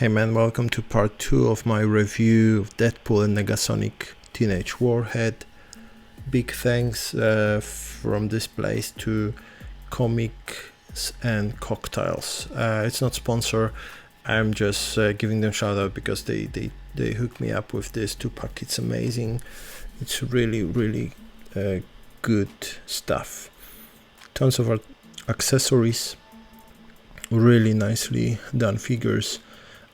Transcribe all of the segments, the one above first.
Hey man, welcome to part 2 of my review of Deadpool and Negasonic Teenage Warhead. Big thanks from this place to Comics and Cocktails. It's not sponsor, I'm just giving them shout out because they hooked me up with this 2-pack. It's amazing. It's really good stuff. Tons of accessories, really nicely done figures.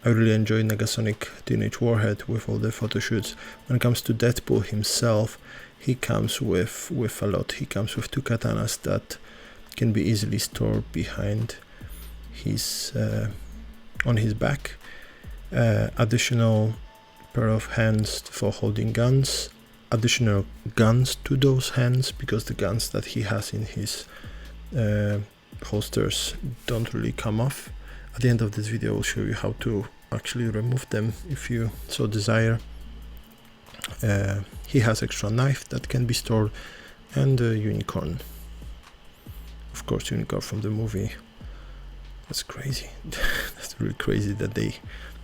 I really enjoy Negasonic Teenage Warhead with all the photo shoots. When it comes to Deadpool himself, he comes with a lot. He comes with 2 katanas that can be easily stored behind his on his back. Additional pair of hands for holding guns. Additional guns to those hands because the guns that he has in his holsters don't really come off. At the end of this video, I'll show you how to actually remove them if you so desire. He has extra knife that can be stored, and a unicorn. Of course, unicorn from the movie. That's crazy. That's really crazy that they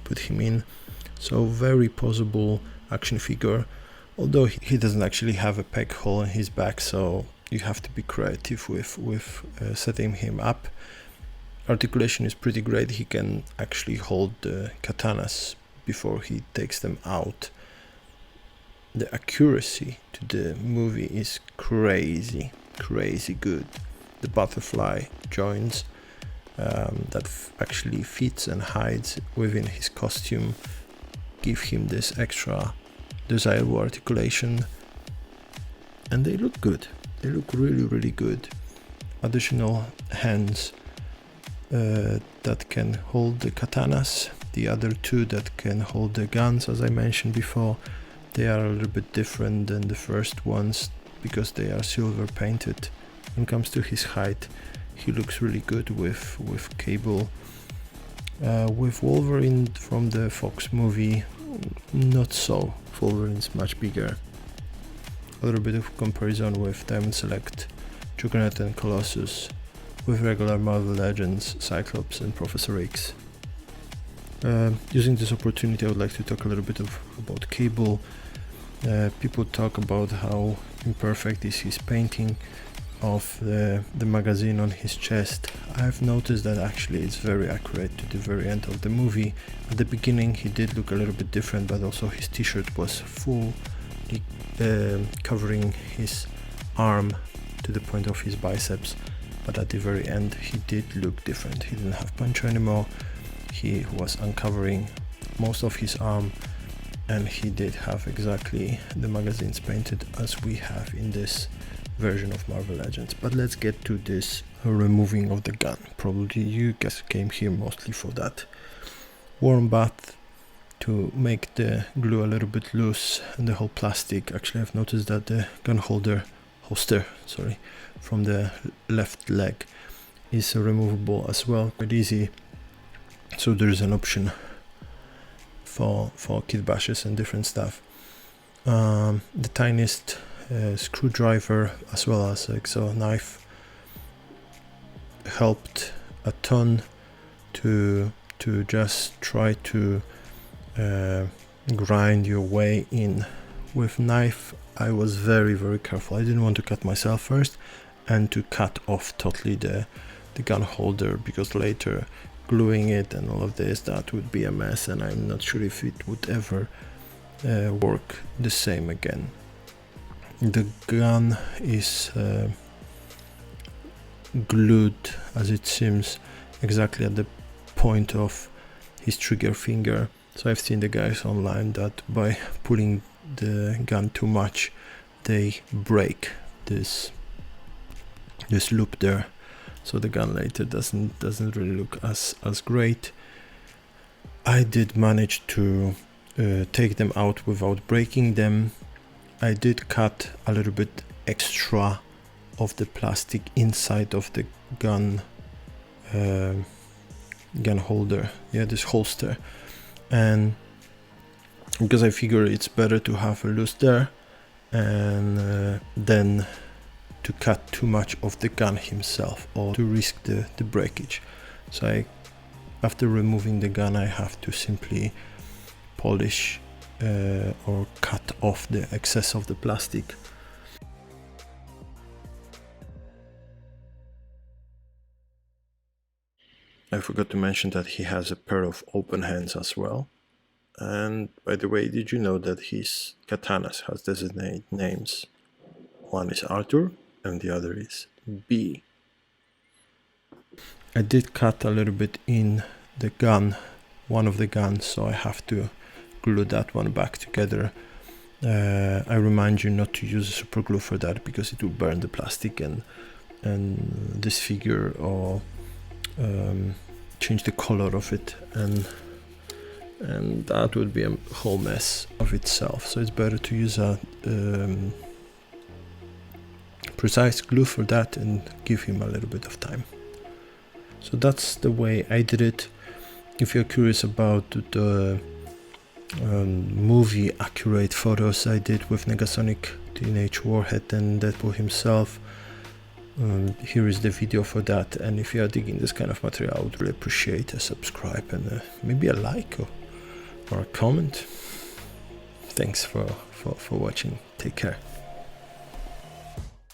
put him in. So very posable action figure, although he doesn't actually have a peg hole in his back, so you have to be creative with setting him up. Articulation is pretty great. He can actually hold the katanas before he takes them out. The accuracy to the movie is crazy good. The butterfly joints that actually fits and hides within his costume give him this extra desirable articulation, and they look good. They look really good. Additional hands that can hold the katanas. The other 2 that can hold the guns, as I mentioned before, they are a little bit different than the first ones because they are silver painted. When it comes to his height, he looks really good with Cable. With Wolverine from the Fox movie, not so. Wolverine's much bigger. A little bit of comparison with Diamond Select, Juggernaut and Colossus, with regular Marvel Legends, Cyclops and Professor X. Using this opportunity, I would like to talk a little bit about Cable. People talk about how imperfect is his painting of the magazine on his chest. I've noticed that actually it's very accurate to the very end of the movie. At the beginning he did look a little bit different, but also his t-shirt was full, covering his arm to the point of his biceps. But at the very end he did look different. He didn't have poncho anymore. He was uncovering most of his arm, and he did have exactly the magazines painted as we have in this version of Marvel Legends. But let's get to this removing of the gun. Probably you guys came here mostly for that. Warm bath to make the glue a little bit loose and the whole plastic. Actually, I've noticed that the gun holster from the left leg is removable as well, quite easy. So there's an option for kit bashes and different stuff. The tiniest screwdriver as well as a knife helped a ton to just try to grind your way in. With knife I was very careful. I didn't want to cut myself first and to cut off totally the gun holder, because later gluing it and all of this, that would be a mess, and I'm not sure if it would ever work the same again. The gun is glued, as it seems, exactly at the point of his trigger finger. So I've seen the guys online that by pulling the gun too much they break this loop there, so the gun later doesn't really look as great. I did manage to take them out without breaking them. I did cut a little bit extra of the plastic inside of the gun holder, this holster, and because I figure it's better to have a loose there and then to cut too much of the gun himself or to risk the breakage. So after removing the gun I have to simply polish or cut off the excess of the plastic. I forgot to mention that he has a pair of open hands as well. And by the way, did you know that his katanas has designated names? One is Arthur and the other is B. I did cut a little bit in the gun, one of the guns, so I have to glue that one back together. I remind you not to use super glue for that because it will burn the plastic and disfigure or change the color of it, and that would be a whole mess of itself. So it's better to use a precise glue for that and give him a little bit of time. So that's the way I did it. If you're curious about the movie accurate photos I did with Negasonic, Teenage Warhead and Deadpool himself, here is the video for that. And if you are digging this kind of material, I would really appreciate a subscribe and maybe a like or a comment. Thanks for watching. Take care.